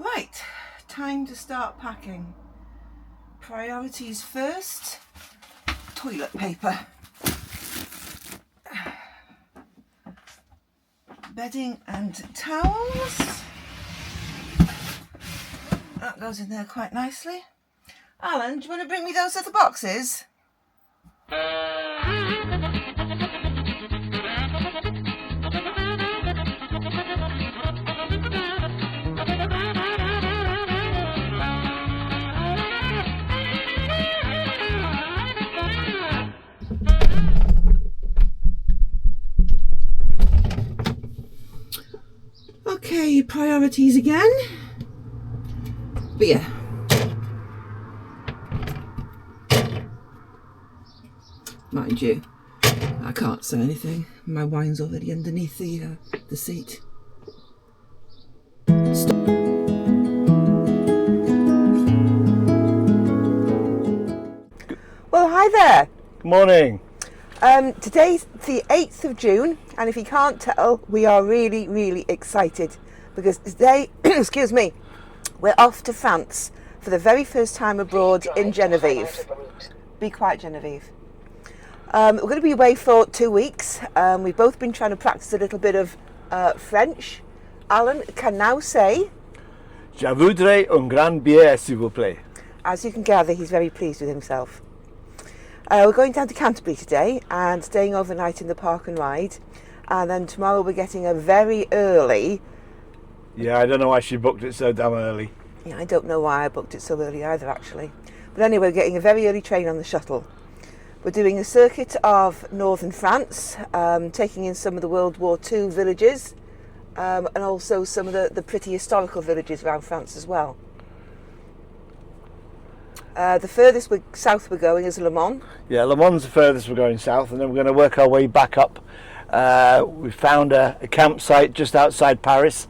Right, time to start packing. Priorities first, toilet paper. Bedding and towels. That goes in there quite nicely. Alan, do you want to bring me those other boxes? Okay, priorities again. Beer. Mind you, I can't say anything. My wine's already underneath the seat. Well, hi there. Good morning. Today's the 8th of June, and if you can't tell, we are really, really excited because today, excuse me, we're off to France for the very first time abroad in Genevieve. Be quiet, Genevieve. We're going to be away for 2 weeks. We've both been trying to practice a little bit of French. Alan can now say, Je voudrais un grand bière, s'il vous plaît. As you can gather, he's very pleased with himself. We're going down to Canterbury today and staying overnight in the park and ride. And then tomorrow we're getting a very early... Yeah, I don't know why she booked it so damn early. Yeah, I don't know why I booked it so early either, actually. But anyway, we're getting a very early train on the shuttle. We're doing a circuit of northern France, taking in some of the World War II villages, and also some of the pretty historical villages around France as well. The furthest south we're going is Le Mans. Yeah, Le Mans the furthest we're going south, and then we're going to work our way back up. We found a campsite just outside Paris,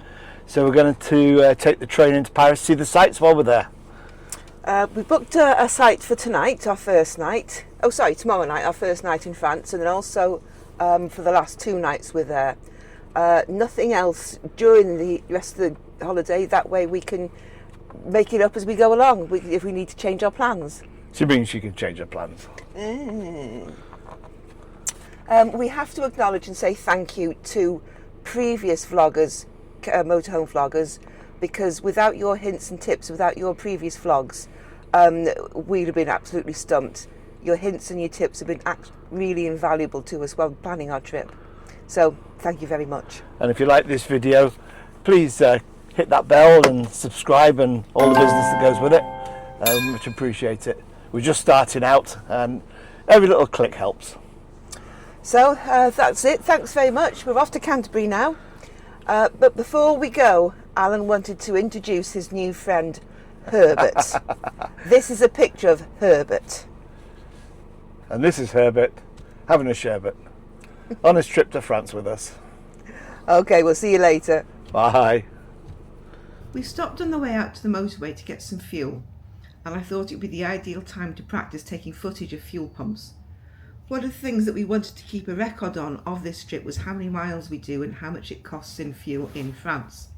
so we're going to take the train into Paris, see the sights while we're there. We booked a site for tonight, our first night. Oh, sorry, tomorrow night, our first night in France, and then also for the last 2 nights we're there. Nothing else during the rest of the holiday. That way we can make it up as we go along if we need to change our plans. She means she can change her plans. We have to acknowledge and say thank you to previous vloggers, motorhome vloggers, because without your hints and tips, without your previous vlogs, we'd have been absolutely stumped. Your hints and your tips have been really invaluable to us while planning our trip. So thank you very much. And if you like this video, please hit that bell and subscribe and all the business that goes with it. Much appreciate it. We're just starting out and every little click helps. So that's it. Thanks very much. We're off to Canterbury now. But before we go, Alan wanted to introduce his new friend, Herbert. This is a picture of Herbert. And this is Herbert having a sherbet on his trip to France with us. Okay, we'll see you later. Bye. We stopped on the way out to the motorway to get some fuel, and I thought it would be the ideal time to practice taking footage of fuel pumps. One of the things that we wanted to keep a record on of this trip was how many miles we do and how much it costs in fuel in France.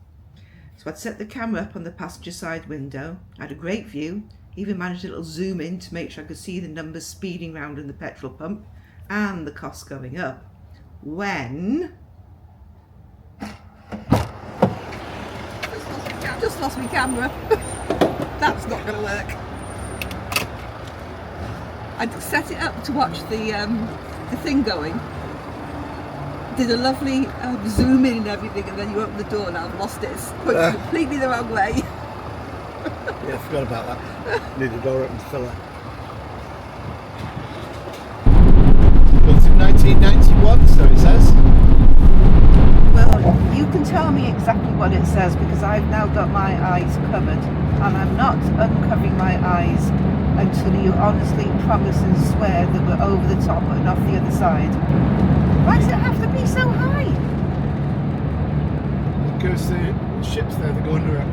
So I'd set the camera up on the passenger side window. I had a great view, even managed a little zoom in to make sure I could see the numbers speeding round in the petrol pump and the costs going up. When... I just lost my camera. That's not going to work. I'd set it up to watch the thing going. Did a lovely zoom in and everything, and then you open the door and I've lost it. It's pointed completely the wrong way. Yeah, I forgot about that. Need a door open filler. Built in 1991, so it says. Well, you can tell me exactly what it says because I've now got my eyes covered, and I'm not uncovering my eyes until you honestly promise and swear that we're over the top and off the other side. Why does it have to be so high? Because the ships there, they go under it.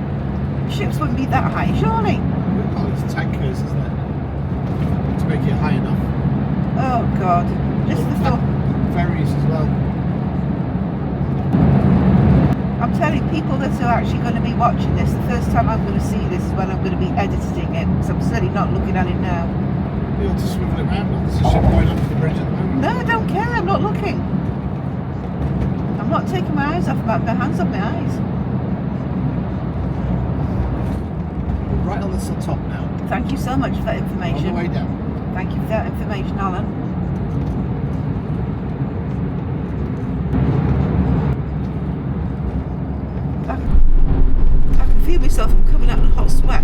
Ships wouldn't be that high, surely. Oh, it's tankers, isn't it? To make it high enough. Oh God, just the thought. Ferries as well. I'm telling people that are actually going to be watching this, the first time I'm going to see this is when I'm going to be editing it, because I'm certainly not looking at it now. You want to swivel it round? There's a ship going under the bridge at the moment. No, I don't care. I'm not looking. I'm not taking my eyes off my hands off my eyes. We're right on this top now. Thank you so much for that information. On the way down. Thank you for that information, Alan. I can feel myself coming out in a hot sweat.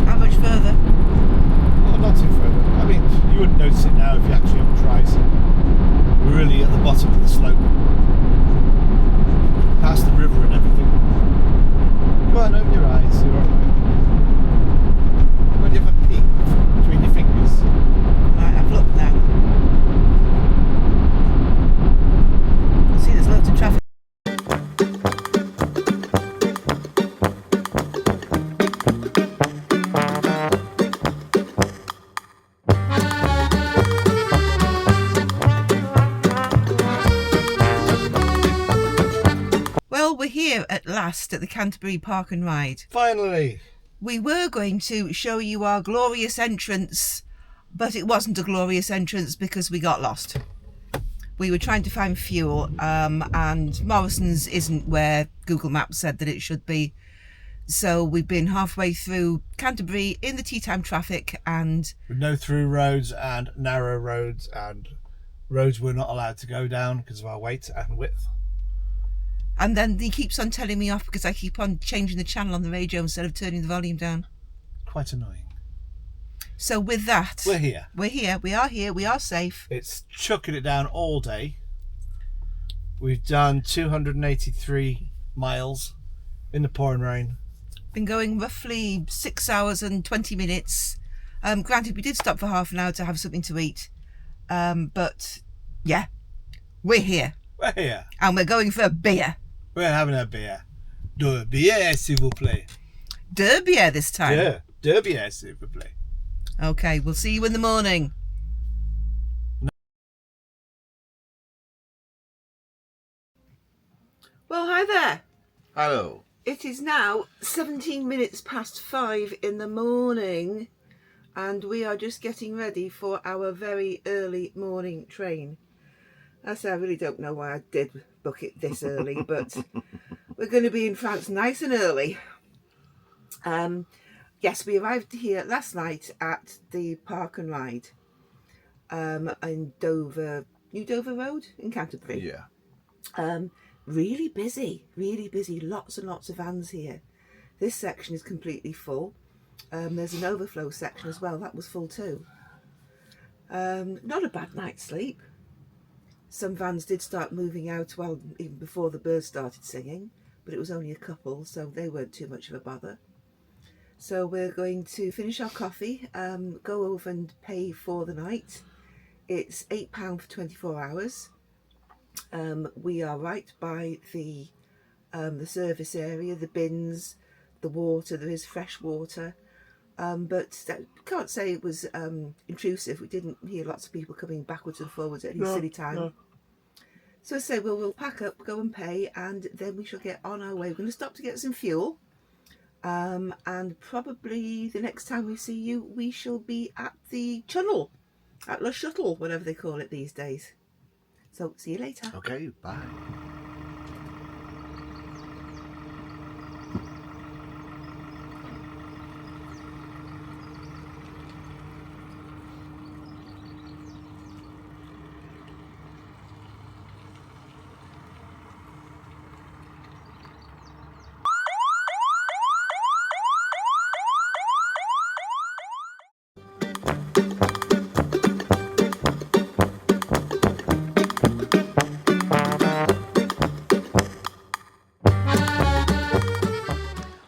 How much further? Oh, not too further. I mean, you wouldn't notice it now if you actually haven't tried. We're really at the bottom of the slope. Past the river and everything. Come on, open your eyes, you're alright. When you have a peek between your fingers. Right, I've looked now. I see there's loads of traffic. Well, we're here at last at the Canterbury Park and Ride. Finally! We were going to show you our glorious entrance, but it wasn't a glorious entrance because we got lost. We were trying to find fuel, and Morrison's isn't where Google Maps said that it should be. So we've been halfway through Canterbury in the tea time traffic, and With no through roads and narrow roads and roads we're not allowed to go down because of our weight and width. then he keeps on telling me off because I keep on changing the channel on the radio instead of turning the volume down. Quite annoying. So with that, We're here. we are here, we are safe. It's chucking it down all day. We've done 283 miles in the pouring rain. Been going roughly 6 hours and 20 minutes. Granted, we did stop for half an hour to have something to eat. But yeah, we're here. We're here. And we're going for a beer. We're having a beer. De bière, s'il vous plaît. De beer this time. De bière, s'il vous plaît. Okay, we'll see you in the morning. Well, hi there. Hello. It is now 17 minutes past 5 in the morning, and we are just getting ready for our very early morning train. I say I really don't know why I did book it this early, but we're going to be in France nice and early. Yes, we arrived here last night at the Park and Ride in Dover, New Dover Road in Canterbury. Yeah. Really busy, lots and lots of vans here. This section is completely full. There's an overflow section as well, that was full too. Not a bad night's sleep. Some vans did start moving out well even before the birds started singing, but it was only a couple, so they weren't too much of a bother. So we're going to finish our coffee, go over and pay for the night. It's £8 for 24 hours. We are right by the service area, the bins, the water. There is fresh water, but can't say it was intrusive. We didn't hear lots of people coming backwards and forwards at any silly time. No. So I say we'll pack up, go and pay, and then we shall get on our way. We're going to stop to get some fuel, and probably the next time we see you, we shall be at the tunnel, at Le Shuttle, whatever they call it these days. So, see you later. Okay, bye.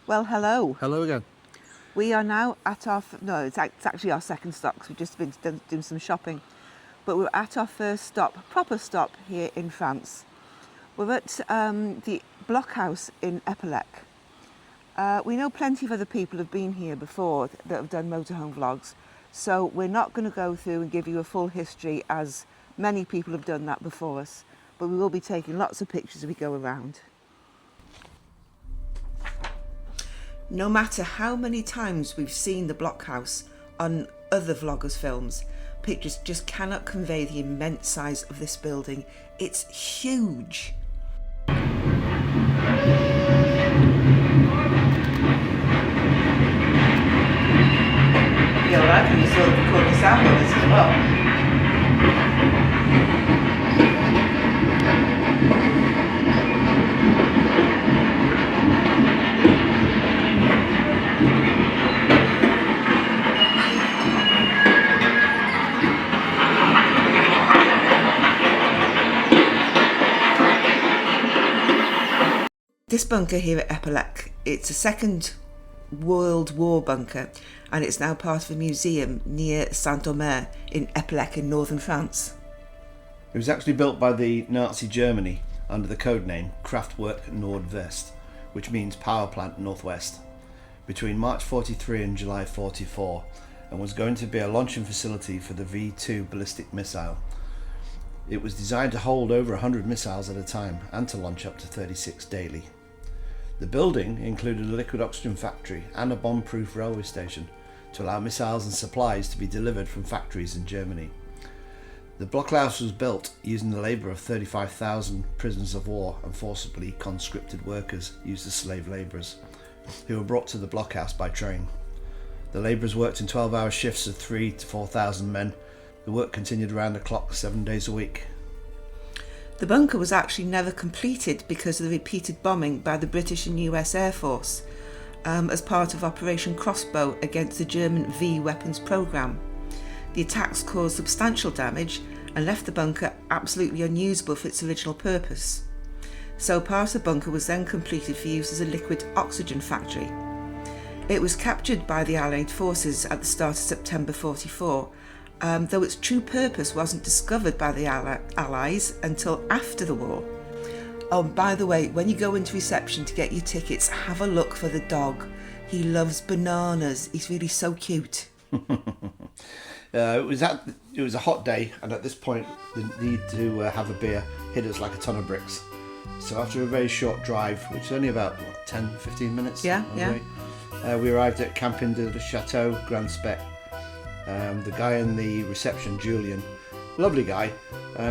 Well, hello. Hello again. We are now at our, it's actually our second stop because we've just been doing some shopping. But we're at our first stop, proper stop here in France. We're at the Blockhaus in Eperlecques. We know plenty of other people have been here before that have done motorhome vlogs, so we're not going to go through and give you a full history as many people have done that before us, but we will be taking lots of pictures as we go around. No matter how many times we've seen the Blockhaus on other vloggers' films, pictures just cannot convey the immense size of this building. It's huge. Yeah, well, I can sort of record the sound of this as well. This bunker here at Eperlecques, it's a Second World War bunker, and it's now part of a museum near Saint-Omer in Eperlecques in northern France. It was actually built by the Nazi Germany under the code name Kraftwerk Nordwest, which means power plant northwest, between March 43 and July 44, and was going to be a launching facility for the V-2 ballistic missile. It was designed to hold over 100 missiles at a time and to launch up to 36 daily. The building included a liquid oxygen factory and a bomb-proof railway station to allow missiles and supplies to be delivered from factories in Germany. The Blockhaus was built using the labour of 35,000 prisoners of war and forcibly conscripted workers used as slave labourers, who were brought to the Blockhaus by train. The labourers worked in 12-hour shifts of 3,000 to 4,000 men. The work continued around the clock 7 days a week. The bunker was actually never completed because of the repeated bombing by the British and US Air Force as part of Operation Crossbow against the German V weapons programme. The attacks caused substantial damage and left the bunker absolutely unusable for its original purpose. So part of the bunker was then completed for use as a liquid oxygen factory. It was captured by the Allied forces at the start of September 44, though its true purpose wasn't discovered by the Allies until after the war. Oh, by the way, when you go into reception to get your tickets, have a look for the dog. He loves bananas. He's really so cute. It was a hot day, and at this point the need to have a beer hit us like a ton of bricks. So after a very short drive, which is only about 10-15 minutes away, we arrived at Camping de la Chateau Grand Spec. The guy in the reception, Julian, lovely guy,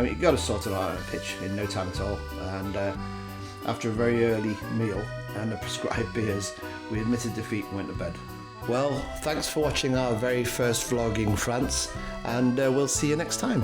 he got us sorted out on a pitch in no time at all, and after a very early meal and the prescribed beers, we admitted defeat and went to bed. Well, thanks for watching our very first vlog in France, and we'll see you next time.